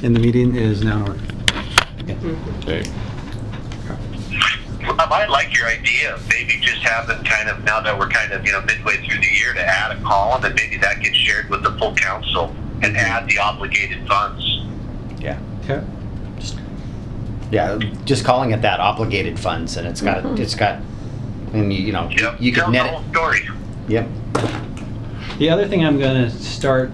And the meeting is now in order. Okay. I like your idea of maybe just having kind of, now that we're kind of, midway through the year, to add a column, and maybe that gets shared with the full council and add the obligated funds. Yeah. Okay. Yeah, just calling it that, obligated funds, and it's got, and Yep. you could Tell net the it. whole story. Yep. The other thing I'm going to start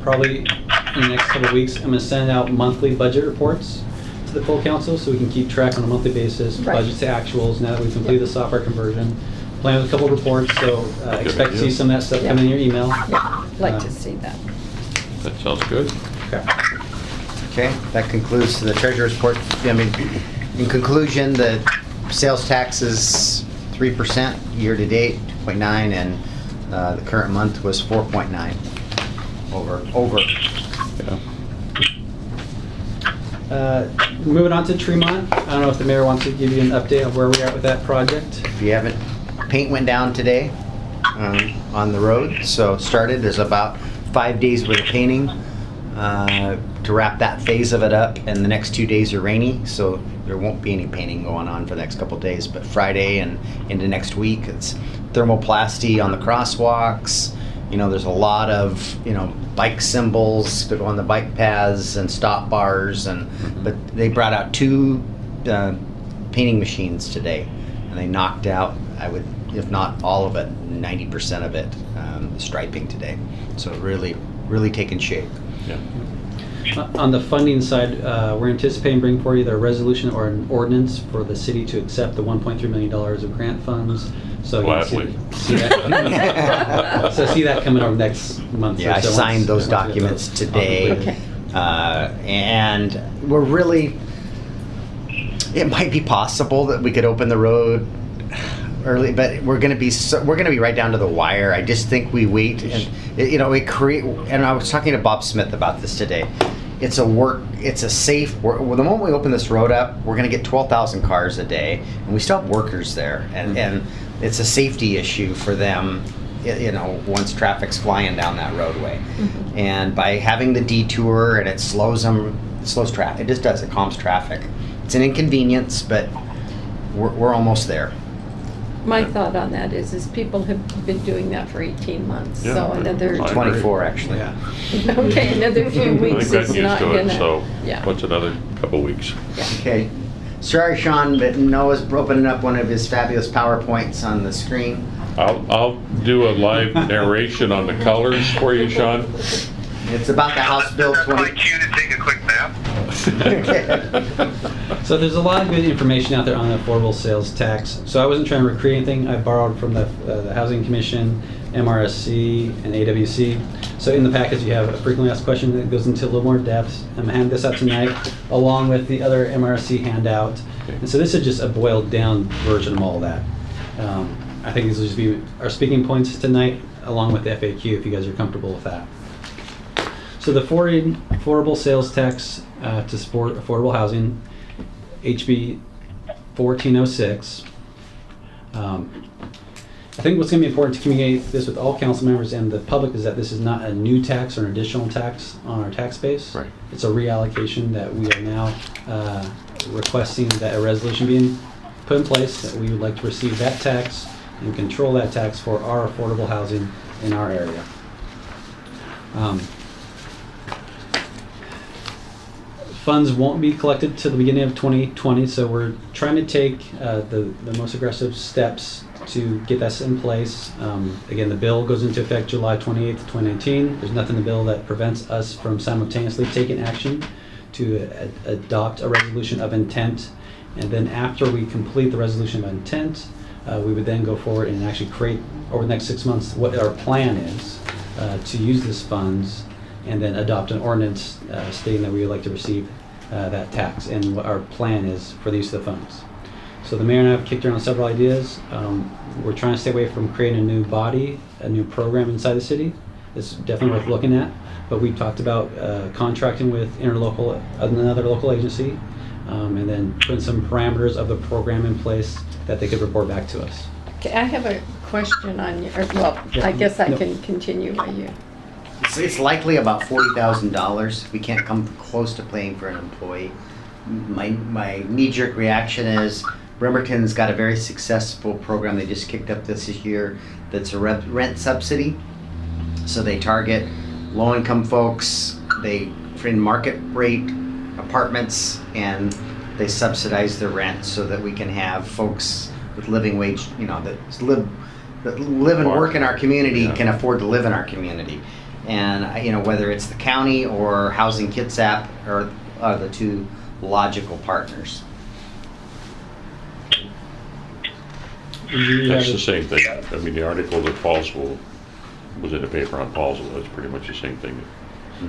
probably in the next couple of weeks, I'm going to send out monthly budget reports to the full council so we can keep track on a monthly basis, Right. budgets to actuals, now that we've completed the software conversion. Plan with a couple of reports, so expect to see some of that stuff come in your email. Yeah, like to see that. That sounds good. Okay. Okay, that concludes the treasurer's report. I mean, in conclusion, the sales tax is 3% year-to-date, 2.9, and the current month was 4.9 over. Yeah. Moving on to Tremont, I don't know if the mayor wants to give you an update of where we are with that project. If you haven't, paint went down today on the road, so started. There's about 5 days worth of painting to wrap that phase of it up, and the next 2 days are rainy, so there won't be any painting going on for the next couple of days. But Friday and into next week, it's thermoplasty on the crosswalks. There's a lot of bike symbols to go on the bike paths and stop bars, but they brought out 2 painting machines today, and they knocked out, if not all of it, 90% of it, the striping today. So really taking shape. Yeah. On the funding side, we're anticipating bringing for you the resolution or an ordinance for the city to accept the $1.3 million of grant funds. So Gladly. see that. So see that coming over next month. Yeah, or I so signed once- those once we get documents those. today. Okay. And we're really, it might be possible that we could open the road early, but we're going to be right down to the wire. I just think we wait, and and I was talking to Bob Smith about this today. It's a safe work. Well, the moment we open this road up, we're going to get 12,000 cars a day, and we still have workers there, and it's a safety issue for them, once traffic's flying down that roadway. And by having the detour, and it slows traffic. It just does. It calms traffic. It's an inconvenience, but we're almost there. My thought on that is people have been doing that for 18 months, Yeah, so another, I- 24 actually. Yeah. okay, another few I think weeks I'm is used not to it, gonna, so yeah. what's another couple weeks? Okay. Sorry, Sean, but Noah's opening up one of his fabulous PowerPoints on the screen. I'll do a live narration on the colors for you, Sean. It's about the House Bill That's my 20. cue to take a quick nap. So there's a lot of good information out there on the affordable sales tax. So I wasn't trying to recreate anything. I borrowed from the Housing Commission, MRSC, and AWC. So in the package you have a frequently asked question that goes into a little more depth. I'm gonna hand this out tonight along with the other MRSC handout. And so this is just a boiled down version of all that. I think these will just be our speaking points tonight along with the FAQ if you guys are comfortable with that. So the affordable sales tax to support affordable housing, HB 1406. I think what's going to be important to communicate this with all council members and the public is that this is not a new tax or an additional tax on our tax base. Right. It's a reallocation that we are now requesting that a resolution being put in place that we would like to receive that tax and control that tax for our affordable housing in our area. Funds won't be collected till the beginning of 2020, so we're trying to take the most aggressive steps to get this in place. Again, the bill goes into effect July 28th, 2019. There's nothing in the bill that prevents us from simultaneously taking action to adopt a resolution of intent. And then after we complete the resolution of intent, we would then go forward and actually create, over the next 6 months, what our plan is to use these funds and then adopt an ordinance stating that we would like to receive that tax and what our plan is for the use of the funds. So the mayor and I have kicked around several ideas. We're trying to stay away from creating a new body, a new program inside the city. It's definitely worth looking at, but we talked about contracting with another local agency, and then putting some parameters of the program in place that they could report back to us. Okay, I have a question on your, well, Yeah. I guess I No. can continue by you. It's likely about $40,000. We can't come close to paying for an employee. My knee-jerk reaction is Bremerton's got a very successful program they just kicked up this year that's a rent subsidy. So they target low-income folks, they in market rate apartments, and they subsidize their rent so that we can have folks with living wage, that live and work in our community Yeah. can afford to live in our community. And whether it's the county or Housing Kitsap are the two logical partners. That's the same thing. I mean, the article that Paulsville was in the paper on Paulsville, it's pretty much the same thing.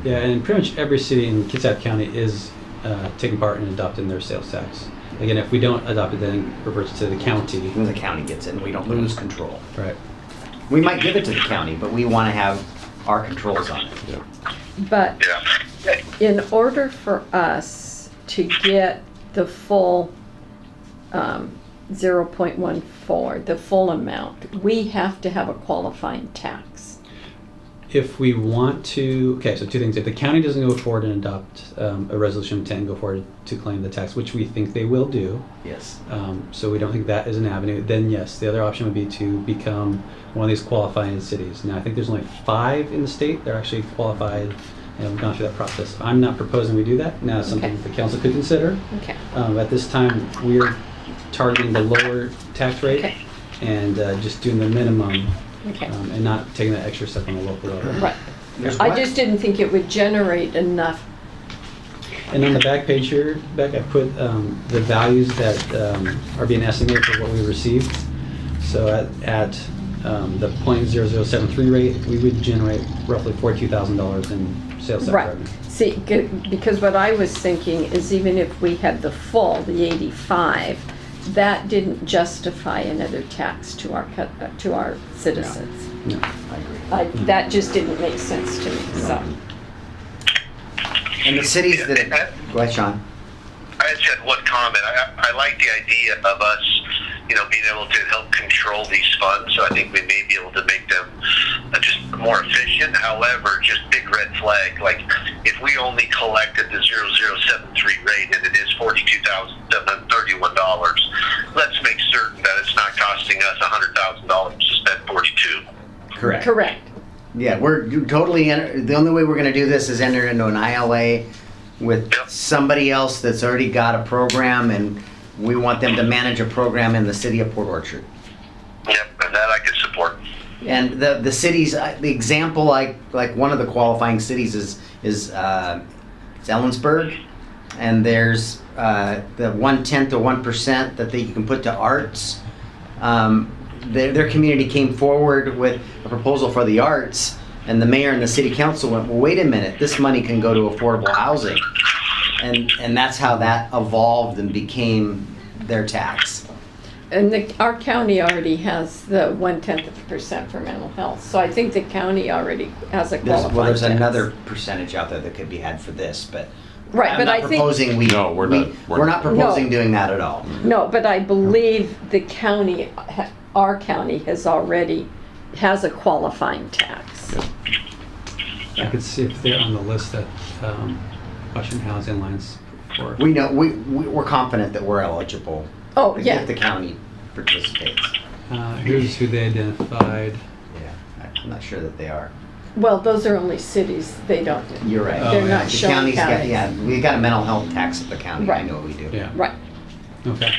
Yeah, and pretty much every city in Kitsap County is taking part in adopting their sales tax. Again, if we don't adopt it, then it reverts to the county. When the county gets it, we don't lose control. Right. We might give it to the county, but we want to have our controls on it. Yeah. But Yeah. in order for us to get the full 0.14, the full amount, we have to have a qualifying tax. If we want to, okay, so two things. If the county doesn't go forward and adopt a resolution 10, go forward to claim the tax, which we think they will do, Yes. so we don't think that is an avenue, then yes, the other option would be to become one of these qualifying cities. Now, I think there's only 5 in the state that are actually qualified and have gone through that process. I'm not proposing we do that. Now, it's something Okay. the council could consider. Okay. At this time, we're targeting the lower tax rate Okay. and just doing the minimum Okay. and not taking that extra step on the local level. Right. There's I one- just didn't think it would generate enough. And on the back page here, Beck, I put the values that are being estimated for what we received. So at the .0073 rate, we would generate roughly $42,000 in sales tax Right. revenue. See, because what I was thinking is even if we had the full, the 85, that didn't justify another tax to our citizens. No. I agree. That just didn't make sense to me, so. And the cities that, go ahead, Sean. I just had one comment. I like the idea of us, being able to help control these funds. So I think we may be able to make them just more efficient. However, just big red flag. Like if we only collected the 0073 rate and it is $42,731, let's make certain that it's not costing us $100,000 to spend 42. Correct. Correct. Yeah, we're totally, the only way we're going to do this is enter into an ILA with Yep. somebody else that's already got a program, and we want them to manage a program in the city of Port Orchard. Yep, and that I can support. And the cities, the example, like one of the qualifying cities is it's Ellensburg, and there's the 1/10 to 1% that you can put to arts. Their community came forward with a proposal for the arts, and the mayor and the city council went, well, wait a minute, this money can go to affordable housing. And that's how that evolved and became their tax. And our county already has the 0.1% for mental health, so I think the county already has a qualifying Well, there's tax. another percentage out there that could be had for this, but Right, I'm but not I think, proposing we. No, we're not. We're not proposing No. doing that at all. no, but I believe the county, our county has a qualifying tax. I could see if they're on the list that Washington Housing Alliance for. We know, we're confident that we're eligible. Oh, yeah. If the county participates. Here's who they identified. Yeah, I'm not sure that they are. Well, those are only cities, they don't, You're right. They're not The showing county's got, counties. yeah, we got a mental health tax at the county, I Right. know we do. Yeah. right. Okay.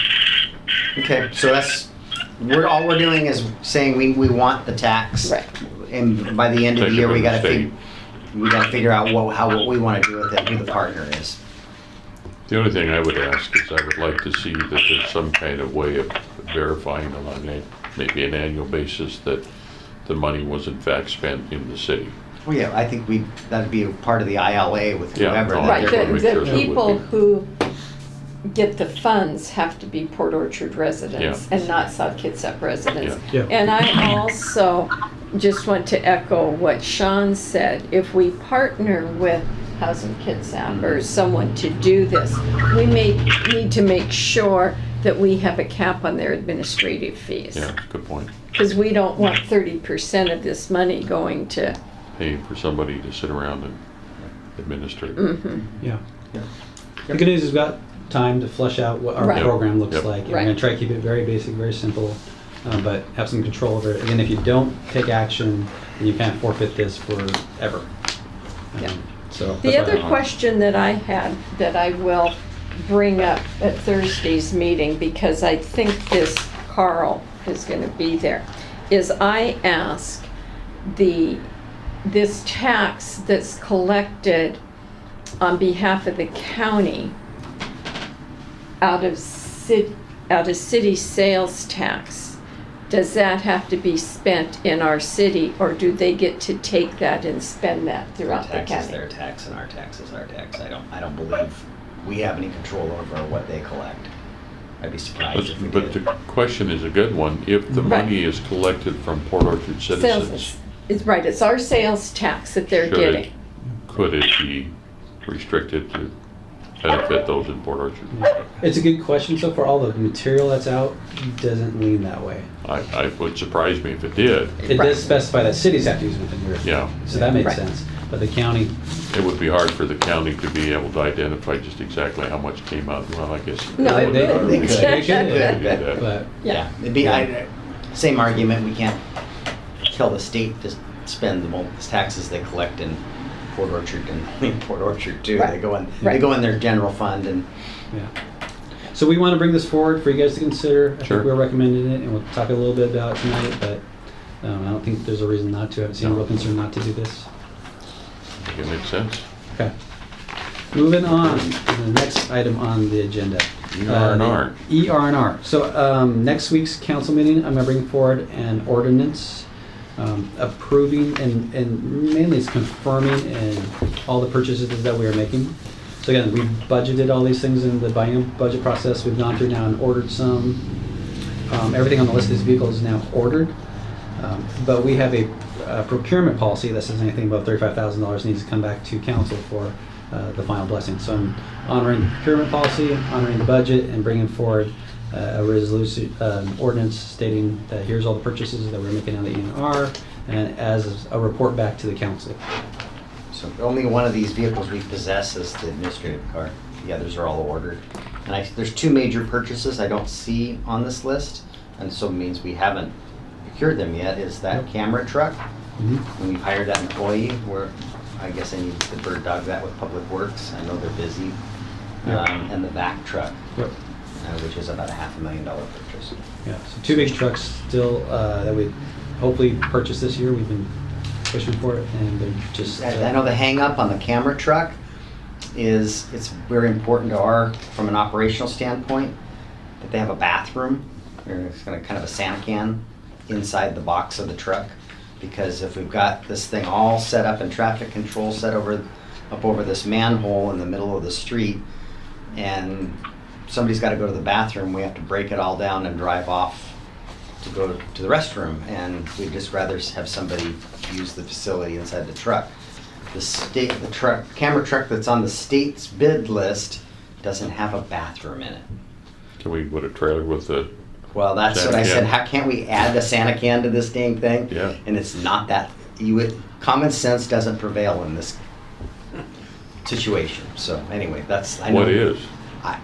Okay, so all we're doing is saying we want the tax. Right. And by the end of the Take it year, from we the gotta state. figure out what we wanna do with it, who the partner is. The only thing I would ask is I would like to see that there's some kind of way of verifying on maybe an annual basis that the money was in fact spent in the city. Well, yeah, I think that'd be a part of the ILA with Yeah, whoever. no, that Right, they're- wanna make the sure that would people be- who get the funds have to be Port Orchard residents Yeah. and not South Kitsap residents. Yeah. Yeah. And I also just want to echo what Sean said. If we partner with Housing Kitsap or someone to do this, we may need to make sure that we have a cap on their administrative fees. Yeah, good point. Because we don't want 30% of this money going to paying for somebody to sit around and administer it. Yeah. Yeah. The good news is we've got time to flesh out what our Right. program looks Yep. like. And We're Right. gonna try to keep it very basic, very simple, but have some control over it. Again, if you don't take action, then you can't forfeit this forever. Yeah. So. The that's why other question that I had, that I will bring up at Thursday's meeting, because I think Carl is gonna be there, is I ask this tax that's collected on behalf of the county out of city sales tax, does that have to be spent in our city, or do they get to take that and spend that throughout the Tax is county? their tax and our tax is our tax. I don't believe we have any control over what they collect. I'd be surprised if we But did. the question is a good one. If the Right. money is collected from Port Orchard citizens, Sales, it's right, it's our sales tax that they're should it, getting. could it be restricted to benefit those in Port Orchard? It's a good question. So far, all the material that's out doesn't lean that way. I would surprise me if it did. It Right. does specify that cities have to use within your. Yeah. So that makes Right. sense. But the county, It would be hard for the county to be able to identify just exactly how much came out. Well, I guess. No, They- it they- would. They could. They could. They could. but Yeah, It'd be, same argument, we can't tell the state to spend the taxes they collect in Port Orchard and in Port Orchard too. Right. They go in, Right. they go in their general fund and yeah. So we want to bring this forward for you guys to consider. I Sure. think we're recommending it, and we'll talk a little bit about it tonight. But I don't think there's a reason not to. I haven't seen a real concern not to do this. I think it makes sense. Okay. Moving on to the next item on the agenda. ER&R. The ER&R. So next week's council meeting, I'm going to bring forward an ordinance approving and mainly it's confirming and all the purchases that we are making. So again, we budgeted all these things in the biennial budget process. We've gone through now and ordered some. Everything on the list of these vehicles is now ordered. But we have a procurement policy that says anything above $35,000 needs to come back to council for the final blessing. So I'm honoring the procurement policy, honoring the budget, and bringing forward a resolution, ordinance stating that here's all the purchases that we're making on the E&R, and as a report back to the council. so only one of these vehicles we possess is the administrative car. The others are all ordered. And there's two major purchases I don't see on this list, and so it means we haven't procured them yet, is that camera truck. Mhm. And we've hired that employee, where I guess I need to bird dog that with Public Works. I know they're busy. Yep. And the vac truck, Yep. which is about a $500,000 purchase. Yeah, so two big trucks still that we hopefully purchase this year. We've been pushing for it, and they're just. I know the hang up on the camera truck is, it's very important to from an operational standpoint, that they have a bathroom, or it's kind of a Santa can inside the box of the truck. Because if we've got this thing all set up in traffic control, set up over this manhole in the middle of the street, and somebody's got to go to the bathroom, we have to break it all down and drive off to go to the restroom, and we'd just rather have somebody use the facility inside the truck. The camera truck that's on the state's bid list doesn't have a bathroom in it. Can we put a trailer with the, Well, that's what I Santa said, can. how can't we add the Santa can to this dang thing? Yeah. And it's not that, common sense doesn't prevail in this situation, so anyway, I know. what is? I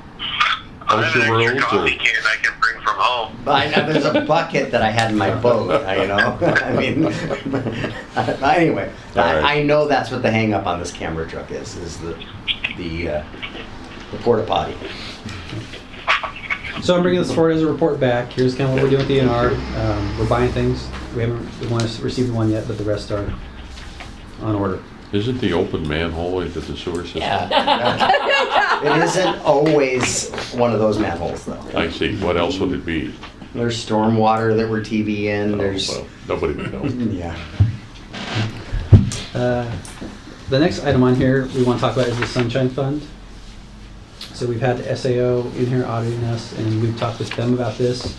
How's have an your extra roads coffee or? can I can bring from home. I know there's a bucket that I had in my boat, you know, I mean, anyway, All right. I know that's what the hang up on this camera truck is the porta potty. So I'm bringing this forward as a report back. Here's kind of what we're doing with the ENR. We're buying things. We haven't received one yet, but the rest are on order. Isn't the open manhole into the sewer system? It isn't always one of those manholes though. I see. What else would it be? There's stormwater that we're TV in, there's, Oh, well, nobody would know. yeah. The next item on here we want to talk about is the Sunshine Fund. So we've had the SAO in here auditing us, and we've talked with them about this.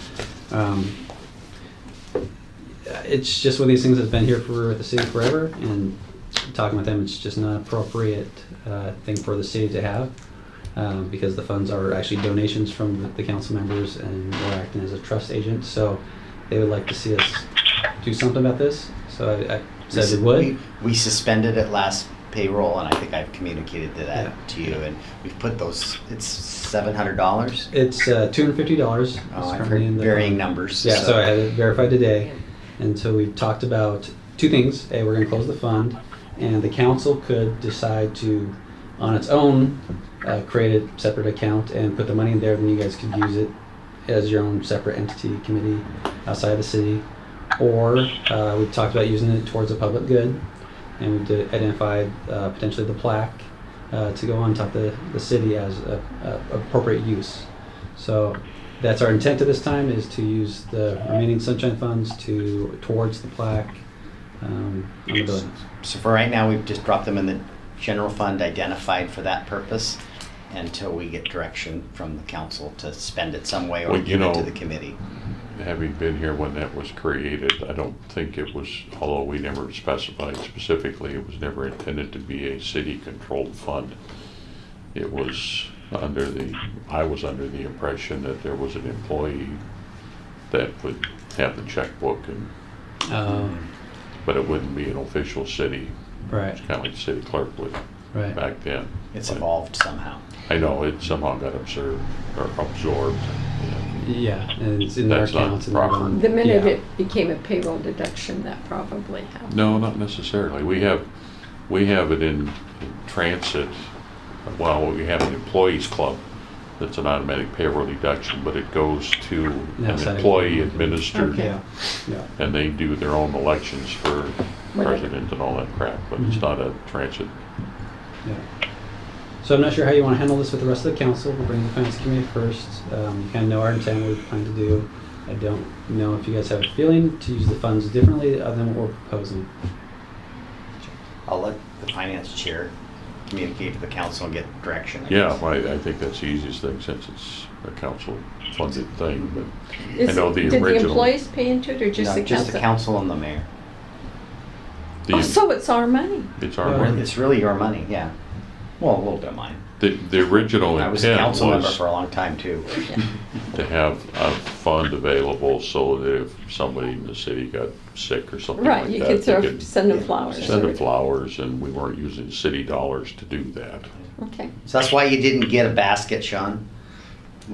It's just one of these things that's been here for the city forever, and talking with them, it's just not an appropriate thing for the city to have, because the funds are actually donations from the council members, and we're acting as a trust agent. So they would like to see us do something about this. So said it would. We suspended it last payroll, and I think I've communicated Yeah. that to you, and we've put those, it's $700. It's $250. Oh, I've It's heard in the varying fund. numbers. Yeah, so I had it verified today. And so we've talked about two things. A, we're going to close the fund, and the council could decide to, on its own, create a separate account and put the money in there, then you guys could use it as your own separate entity, committee outside the city. Or we've talked about using it towards a public good, and we've identified potentially the plaque to go on top of the city as a appropriate use. So that's our intent at this time, is to use the remaining sunshine funds towards the plaque on the buildings. So for right now, we've just dropped them in the general fund identified for that purpose until we get direction from the council to spend it some way or Well, you give it to know, the committee. Having been here when that was created, I don't think it was, although we never specified specifically, it was never intended to be a city-controlled fund. It was I was under the impression that there was an employee that would have the checkbook, but it wouldn't be an official city, Right, kind of like the city clerk would right. back then. It's But evolved somehow. I know it somehow got absorbed. and Yeah, and it's in our That's not accounts. And proper. then- The minute yeah. it became a payroll deduction, that probably happened. No, not necessarily. We have it in transit. Well, we have an employees club that's an automatic payroll deduction, but it goes to an Outside employee of- administered, Okay. Yeah, yeah. and they do their own elections for Whatever. president and all that crap, but it's Mhm. not a transit. Yeah. So I'm not sure how you want to handle this with the rest of the council. We'll bring the finance committee first. You kind of know our intent, what we plan to do. I don't know if you guys have a feeling to use the funds differently other than what we're proposing. I'll let the finance chair communicate to the council and get direction. I Yeah, guess. well, I think that's the easiest thing since it's a council-funded thing, but I Is know it- the Did the original. employees pay into it or just No, the just the council? council and the mayor. Oh, so it's our money. It's our Well, money. It's really your money, yeah. Well, a little bit of mine. The original I was a intent council member was for a long time too. to have a fund available so that if somebody in the city got sick or something Right, like you that, could they throw, send them flowers. send them flowers, and we weren't using city dollars to do that. Okay. So that's why you didn't get a basket, Sean.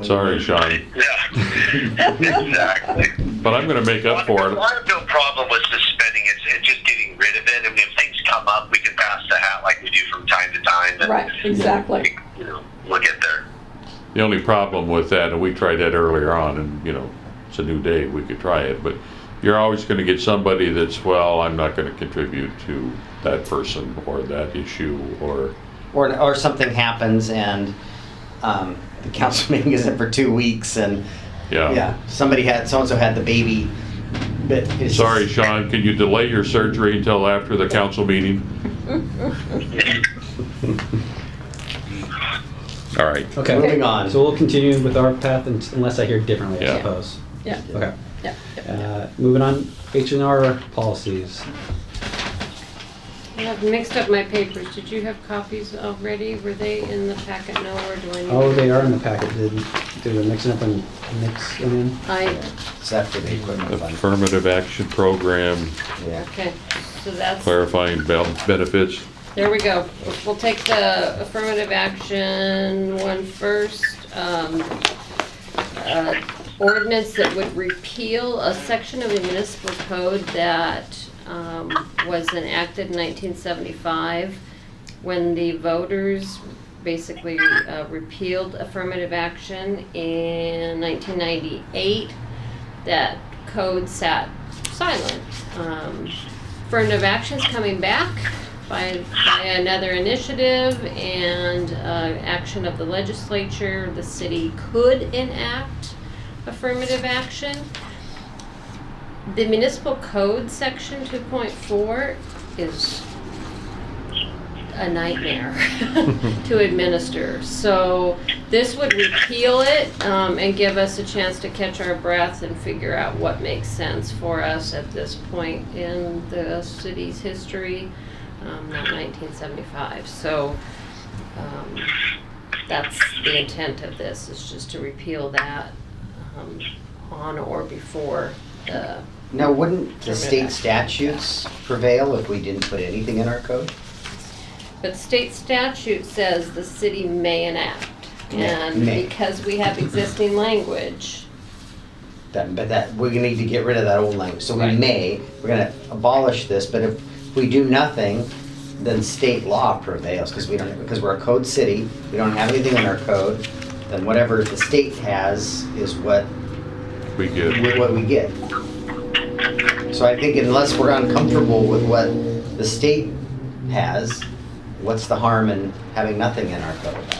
Sorry, Sean, Yeah, exactly. but I'm gonna make up for it. I have no problem with suspending it. It's just getting rid of it. I mean, if things come up, we can pass the hat like we do from time to time. And, Right, exactly. You know, we'll get there. The only problem with that, and we tried that earlier on, and it's a new day, we could try it, but you're always gonna get somebody that's, well, I'm not gonna contribute to that person or that issue, or, Or something happens and the council meeting isn't for 2 weeks and yeah, so-and-so had the baby. But it's Sorry, Sean, can you delay your surgery until after the council meeting? All right. Okay. Moving on. So we'll continue with our path unless I hear differently, I Yeah. suppose. Yeah, Okay. yeah, yeah. Moving on, H&R policies. I've mixed up my papers. Did you have copies already? Were they in the packet? No, or do I need? Oh, they are in the packet. Did we mix it up and mix them in? Is that for the equipment fund? Affirmative action program, Yeah. Okay, so that's, clarifying benefits. there we go. We'll take the affirmative action one first. Ordinance that would repeal a section of the municipal code that was enacted in 1975 when the voters basically repealed affirmative action in 1998. That code sat silent. Affirmative action's coming back by another initiative and action of the legislature. The city could enact affirmative action. The municipal code section 2.4 is a nightmare to administer. So this would repeal it and give us a chance to catch our breath and figure out what makes sense for us at this point in the city's history, not 1975. So that's the intent of this, is just to repeal that on or before the Now, wouldn't the state statutes prevail if we didn't put anything in our code? But state statute says the city may enact. And May. because we have existing language, But we're gonna need to get rid of that old language. So Right. we're gonna abolish this, but if we do nothing, then state law prevails, because we're a code city, we don't have anything in our code, then whatever the state has is what We get, we get. So I think unless we're uncomfortable with what the state has, what's the harm in having nothing in our code about it?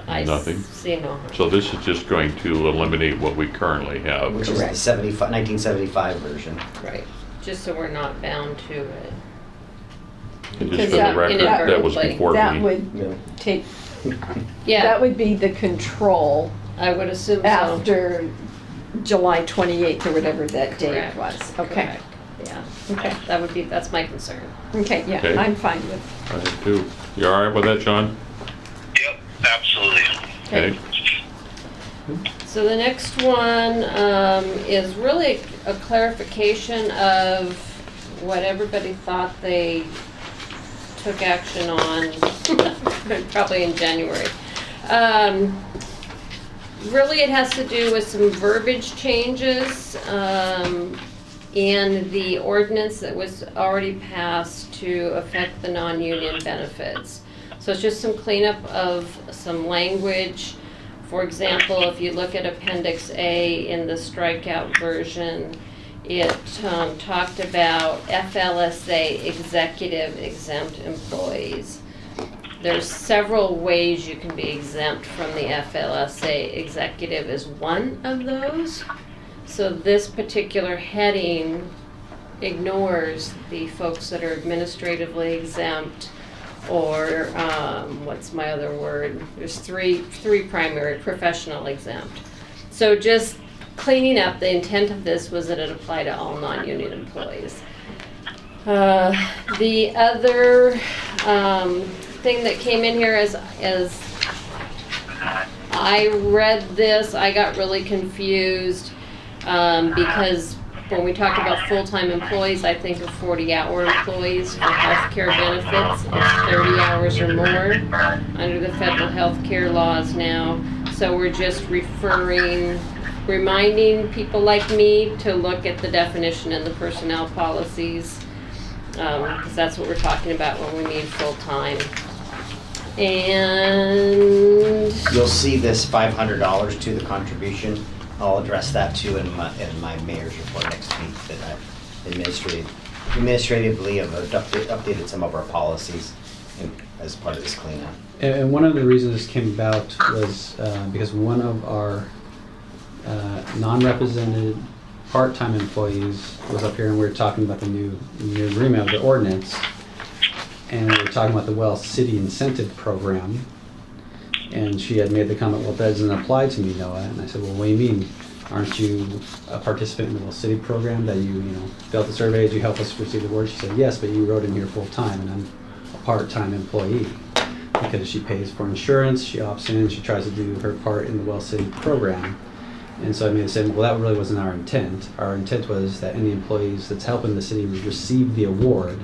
I Nothing. see no harm. so this is just going to eliminate what we currently have. Which is the 1975 version. Right, just so we're not bound to it. And just Because for the that- record, that was inadvertently, before That me. would Yeah. take, Yeah, that would be the control I would assume so. after July 28th or whatever that date Correct, was. Okay, correct. Yeah, okay, that's my concern. okay, yeah, Okay. I'm fine with, I have too. You all right with that, John? Yep, absolutely. Okay. So the next one is really a clarification of what everybody thought they took action on, probably in January. Really, it has to do with some verbiage changes in the ordinance that was already passed to affect the non-union benefits. So it's just some cleanup of some language. For example, if you look at Appendix A in the strikeout version, it talked about FLSA executive exempt employees. There's several ways you can be exempt from the FLSA. Executive is one of those. So this particular heading ignores the folks that are administratively exempt, or what's my other word? There's three primary: professional exempt. So just cleaning up, the intent of this was that it applied to all non-union employees. The other thing that came in here as I read this, I got really confused because when we talk about full-time employees, I think of 40-hour employees for healthcare benefits. It's 30 hours or more under the federal healthcare laws now. So we're just reminding people like me to look at the definition in the personnel policies, because that's what we're talking about when we mean full-time. And You'll see this $500 to the contribution. I'll address that too in my mayor's report next week, that I administratively have updated some of our policies as part of this cleanup. And one of the reasons this came about was because one of our non-represented part-time employees was up here, and we were talking about the new agreement of the ordinance, and we were talking about the Well City Incentive Program, and she had made the comment, well, that doesn't apply to me, Noah. And I said, well, what do you mean? Aren't you a participant in the Well City program, that you filled the survey, did you help us receive the award? She said, yes, but you wrote in here full-time, and I'm a part-time employee. Because she pays for insurance, she opts in, she tries to do her part in the Well City program. And so I made a statement, well, that really wasn't our intent. Our intent was that any employees that's helping the city receive the award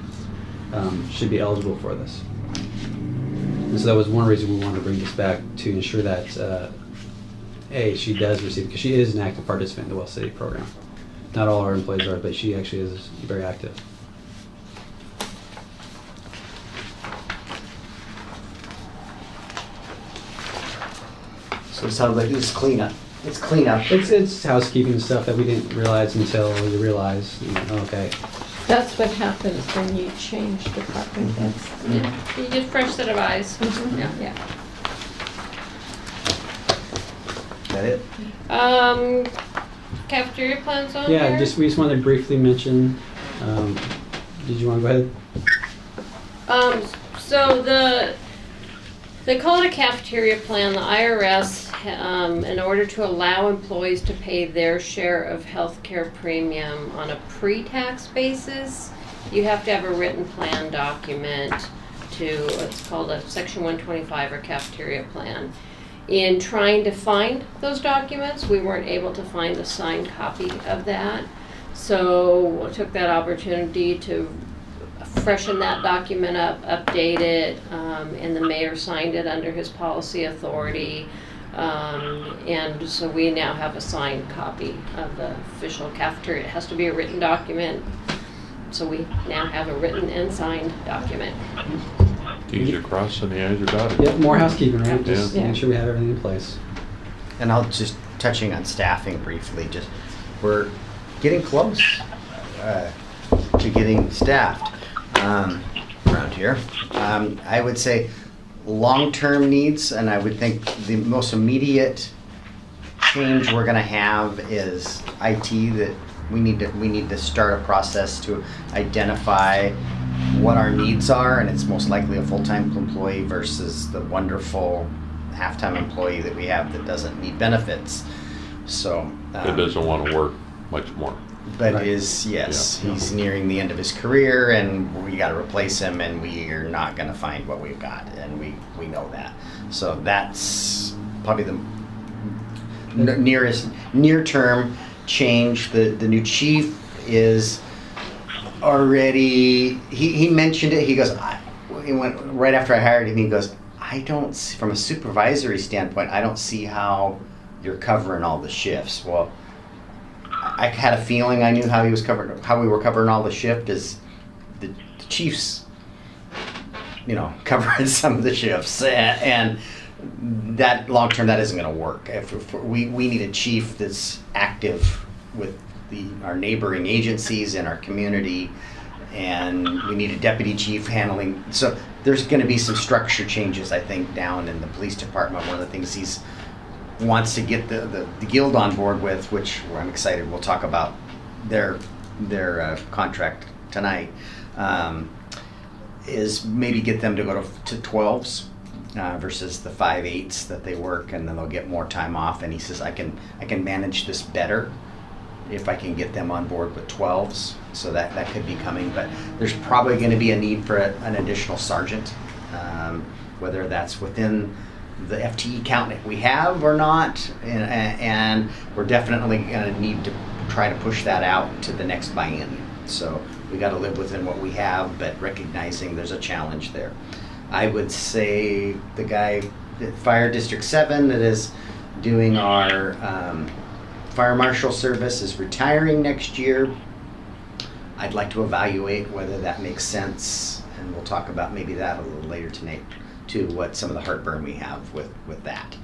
should be eligible for this. And so that was one reason we wanted to bring this back, to ensure that, she does receive, because she is an active participant in the Well City program. Not all our employees are, but she actually is very active. So it sounds like it's cleanup. It's cleanup. It's housekeeping stuff that we didn't realize until we realized, okay. that's what happens when you change department heads. you get a fresh set of eyes. Yeah. Yeah. Is that it? Cafeteria plans on Yeah, there? we just wanted to briefly mention, did you want to go ahead? So they call it a cafeteria plan. The IRS, in order to allow employees to pay their share of healthcare premium on a pre-tax basis, you have to have a written plan document it's called a Section 125 or cafeteria plan. In trying to find those documents, we weren't able to find the signed copy of that. So I took that opportunity to freshen that document up, update it, and the mayor signed it under his policy authority. And so we now have a signed copy of the official cafeteria. It has to be a written document. So we now have a written and signed document. T's are crossed and the I's are dotted. Yep, more housekeeping, right? Just Yeah. making sure we have everything in place. And I'll just touching on staffing briefly, just we're getting close to getting staffed around here. I would say long-term needs, and I would think the most immediate change we're gonna have is IT, that we need to start a process to identify what our needs are, and it's most likely a full-time employee versus the wonderful half-time employee that we have that doesn't need benefits. So That doesn't want to work much more. but Right. is, yes, Yeah. he's nearing the end of his career, and we got to replace him, and we are not going to find what we've got, and we know that. So that's probably the nearest near-term change. The new chief is already. He mentioned it. He goes. He went right after I hired him. He goes, I don't see, from a supervisory standpoint, I don't see how you're covering all the shifts. Well, I had a feeling I knew how he was covering, how we were covering all the shift is the chiefs, covering some of the shifts, and that long term that isn't going to work. If we need a chief that's active with our neighboring agencies in our community, and we need a deputy chief handling. So there's going to be some structure changes, I think, down in the police department. One of the things he's wants to get the guild on board with, which I'm excited. We'll talk about their contract tonight. Is maybe get them to go to 12s versus the 5/8s that they work, and then they'll get more time off. And he says, I can manage this better if I can get them on board with 12s. So that could be coming, but there's probably going to be a need for an additional sergeant, whether that's within the FTE count that we have or not, and we're definitely going to need to try to push that out to the next biennium. So we got to live within what we have, but recognizing there's a challenge there. I would say the guy at Fire District 7 that is doing our fire marshal service is retiring next year. I'd like to evaluate whether that makes sense, and we'll talk about maybe that a little later tonight too, what some of the heartburn we have with that.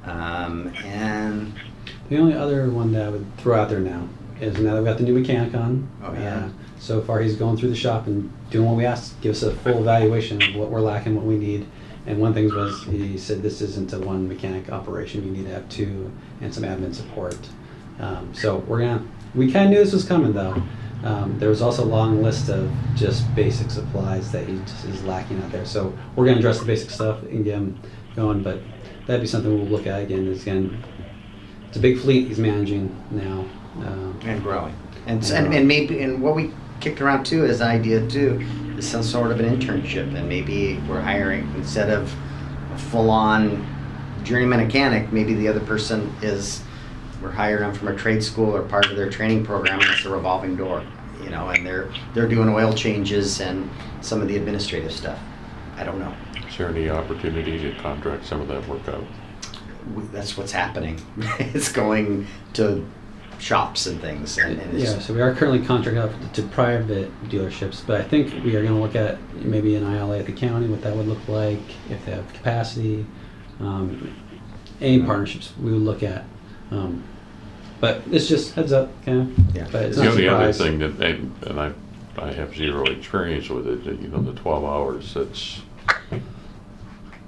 And The only other one that I would throw out there now is now that we got the new mechanic on. Oh, yeah. So far, he's going through the shop and doing what we asked, give us a full evaluation of what we're lacking, what we need. And one thing was, he said this isn't a one mechanic operation, you need to have two and some admin support. So we kind of knew this was coming though. There was also a long list of just basic supplies that he just is lacking out there. So we're going to address the basic stuff and get him going, but that'd be something we'll look at again. It's a big fleet he's managing now. and growing. And maybe, and what we kicked around too is an idea too, is some sort of an internship, and maybe we're hiring, instead of a full-on journeyman mechanic, maybe the other person we're hiring them from a trade school or part of their training program, and it's a revolving door, and they're doing oil changes and some of the administrative stuff. I don't know. Is there any opportunity to contract some of that work out? That's what's happening. It's going to shops and things, and it's, Yeah, so we are currently contracted out to private dealerships, but I think we are going to look at maybe an ILA at the county, what that would look like, if they have capacity, any partnerships we would look at. But it's just heads up, kind of. Yeah. But it's The not a only other surprise. thing that, and I have zero experience with it, the 12 hours,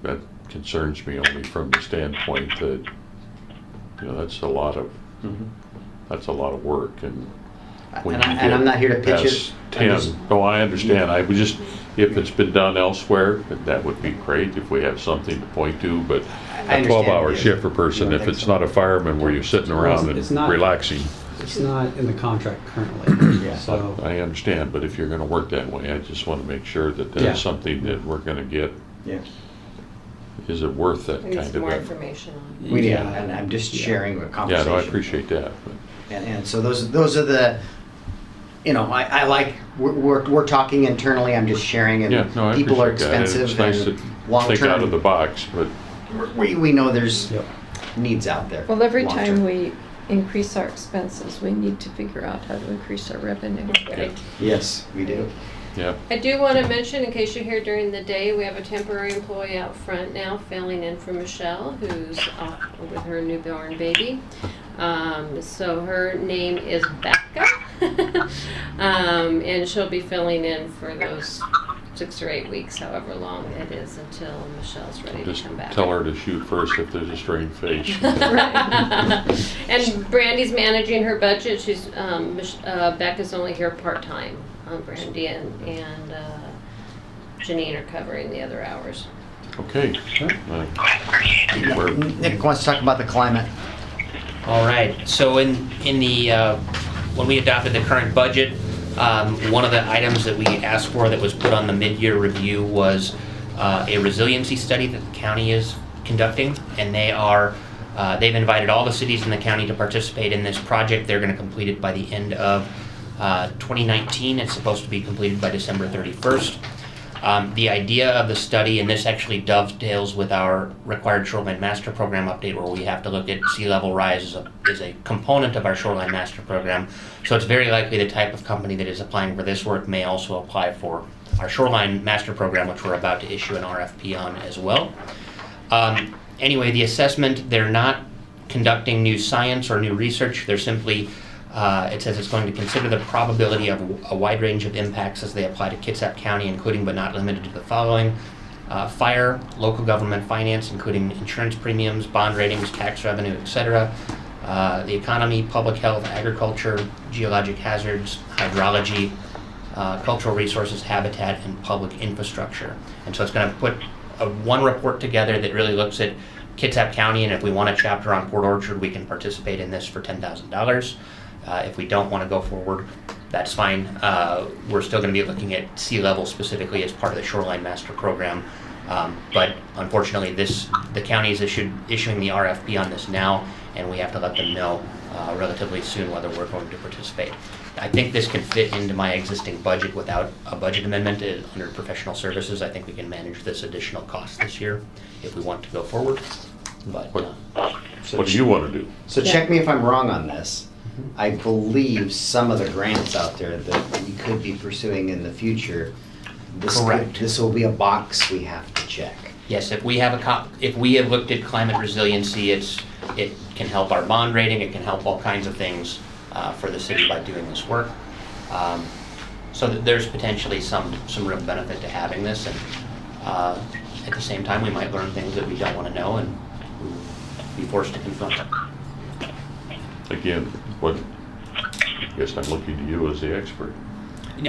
that concerns me only from the standpoint that, that's a lot of, that's a lot of work, and when and you I'm get not here to pitch past it. I'm 10, just- I understand, I would just, if it's been done elsewhere, that would be great if we have something to point to, but I a understand, 12-hour yeah. shift per person, You if don't it's think so? not a fireman where you're sitting around It's and not- relaxing, It's not in the contract currently. Yeah. So, I understand, but if you're gonna work that way, I just wanna make sure that Yeah. there's something that we're gonna get. Yeah. Is it worth that Needs kind of more a? information on. We do, Yeah. and I'm just Yeah. sharing a Yeah, conversation. no, I appreciate that, but And so those are the I like, we're talking internally, I'm just sharing, Yeah, and no, I people are appreciate that. expensive It's nice to and long think out of the term. box, but We know there's Yep. needs out there. Well, every long time term. we increase our expenses, we need to figure out how to increase our revenue. Right. Yes, we do. yeah, I do want to mention, in case you're here during the day, we have a temporary employee out front now filling in for Michelle, who's off with her newborn baby. So her name is Becca. And she'll be filling in for those 6 or 8 weeks, however long it is, until Michelle's ready just to come back. tell her to shoot first if there's a strained face. And Brandy's managing her budget. She's Becca's only here part-time. Brandy and Janine are covering the other hours. Okay. We're- Nick wants to talk about the climate. All right, so in the, when we adopted the current budget, one of the items that we asked for that was put on the mid-year review was a resiliency study that the county is conducting, and they've invited all the cities in the county to participate in this project. They're gonna complete it by the end of 2019. It's supposed to be completed by December 31st. The idea of the study, and this actually dovetails with our required shoreline master program update, where we have to look at sea level rise as a component of our shoreline master program. So it's very likely the type of company that is applying for this work may also apply for our shoreline master program, which we're about to issue an RFP on as well. Anyway, the assessment, they're not conducting new science or new research. They're simply it says it's going to consider the probability of a wide range of impacts as they apply to Kitsap County, including but not limited to the following: fire, local government finance, including insurance premiums, bond ratings, tax revenue, etc., the economy, public health, agriculture, geologic hazards, hydrology, cultural resources, habitat, and public infrastructure. And so it's going to put one report together that really looks at Kitsap County, and if we want a chapter on Port Orchard, we can participate in this for $10,000. If we don't want to go forward, that's fine. We're still going to be looking at sea level specifically as part of the Shoreline Master Program. But unfortunately, the county is issuing the RFP on this now, and we have to let them know relatively soon whether we're going to participate. I think this can fit into my existing budget without a budget amendment under professional services. I think we can manage this additional cost this year if we want to go forward. But What do you want to do? So check me if I'm wrong on this. I believe some of the grants out there that we could be pursuing in the future, Correct. this will be a box we have to check. yes, if we have looked at climate resiliency, it can help our bond rating. It can help all kinds of things for the city by doing this work. So that there's potentially some real benefit to having this, and at the same time, we might learn things that we don't want to know and be forced to confront them. Again, I guess I'm looking to you as the expert.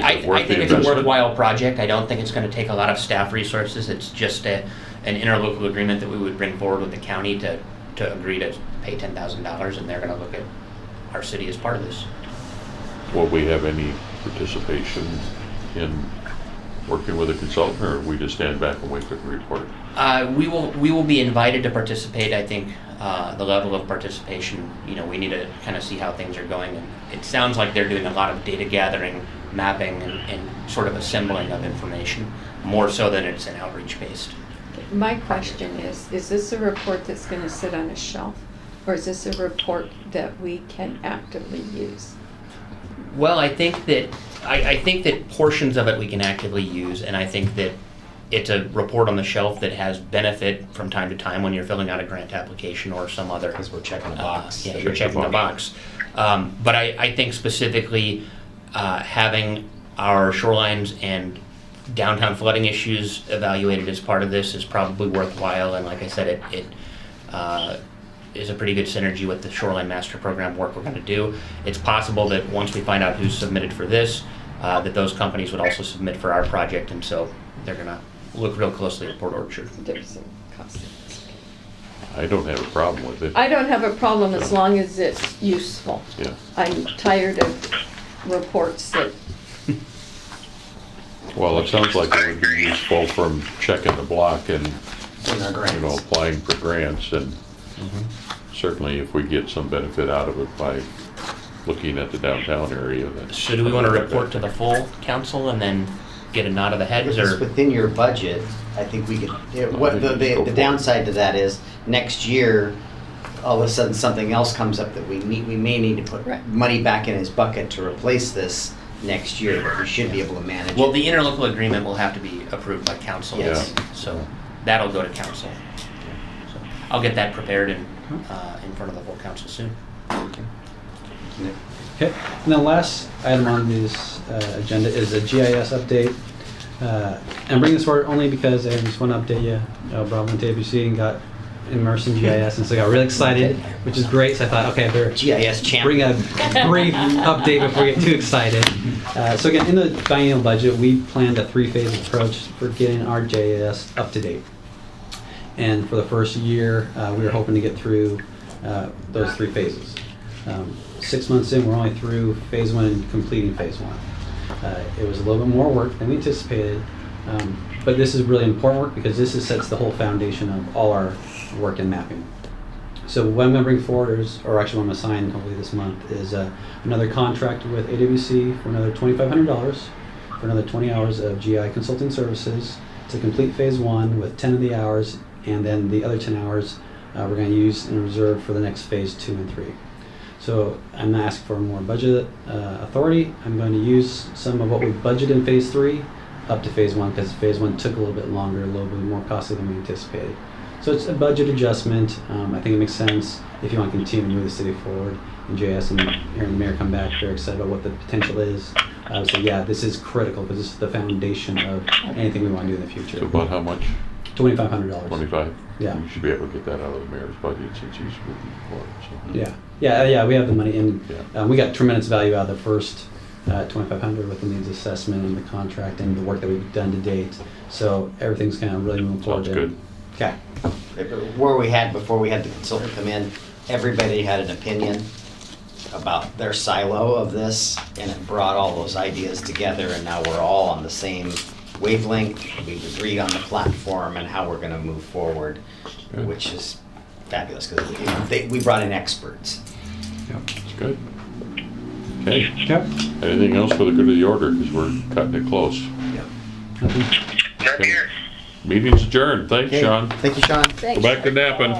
I Worth the think it's a investment? worthwhile project. I don't think it's going to take a lot of staff resources. It's just an interlocal agreement that we would bring forward with the county to agree to pay $10,000, and they're going to look at our city as part of this. Will we have any participation in working with a consultant, or we just stand back and wait for the report? We will be invited to participate. I think the level of participation, we need to kind of see how things are going. And it sounds like they're doing a lot of data gathering, mapping, and sort of assembling of information, more so than it's an outreach based. My question is this a report that's going to sit on a shelf? Or is this a report that we can actively use? Well, I think that portions of it we can actively use, and I think that it's a report on the shelf that has benefit from time to time when you're filling out a grant application or some other. Because we're checking a box. Yeah, you're checking the box. But I think specifically having our shorelines and downtown flooding issues evaluated as part of this is probably worthwhile. And like I said, it is a pretty good synergy with the Shoreline Master Program work we're going to do. It's possible that once we find out who's submitted for this, that those companies would also submit for our project, and so they're going to look real closely at Port Orchard. There's some cost. I don't have a problem with it. I don't have a problem as long as it's useful. Yeah. I'm tired of reports that, Well, it sounds like it would be useful from checking the block and, In our grants. applying for grants, and certainly if we get some benefit out of it by looking at the downtown area. So do we want to report to the full council and then get a nod of the If heads, it's or? within your budget, I think we could, what, think we should go the for it. downside to that is, next year, all of a sudden, something else comes up that we may need to put Right. money back in his bucket to replace this next year, but we should be able to manage Well, it. the interlocal agreement will have to be approved by council. Yes. So that'll go to council. So I'll get that prepared and in front of the whole council soon. Okay, and the last item on this agenda is a GIS update. I'm bringing this forward only because I just want to update you. Bravo went to ABC and got immersed in GIS, and so I got really excited, which is great. So I thought, okay, I better GIS bring champion. a brief update before we get too excited. So again, in the biennial budget, we planned a three-phase approach for getting our GIS up to date. And for the first year, we were hoping to get through those three phases. 6 months in, we're only through phase one and completing phase one. It was a little bit more work than we anticipated, but this is really important work because this sets the whole foundation of all our work in mapping. So what I'm going to bring forward is, or actually what I'm going to sign hopefully this month, is another contract with AWC for another $2,500 for another 20 hours of GI consulting services to complete phase one with 10 of the hours, and then the other 10 hours we're going to use in reserve for the next phase 2 and 3. So I'm going to ask for more budget authority. I'm going to use some of what we budgeted in phase 3 up to phase 1 because phase 1 took a little bit longer, a little bit more costly than we anticipated. So it's a budget adjustment. I think it makes sense if you want to continue to move the city forward. And JS and hearing the mayor come back, very excited about what the potential is. So yeah, this is critical because this is the foundation of anything we want to do in the future. So about how much? $2,500. 25? Yeah. You should be able to get that out of the mayor's budget since he's moving forward, so. Yeah, we have the money in. Yeah. We got tremendous value out of the first 2,500 with the needs assessment and the contract and the work that we've done to date. So everything's kind of really moving forward. Sounds good. Okay. Before we had the consultant come in, everybody had an opinion about their silo of this, and it brought all those ideas together, and now we're all on the same wavelength. We've agreed on the platform and how we're gonna move forward, Good. which is fabulous, because we brought in experts. That's good. Okay, Okay. anything else for the good of the order, because we're cutting it close. Nothing. None here. Meeting's adjourned. Thanks, Okay, Sean. thank you, Sean. Go back to napping.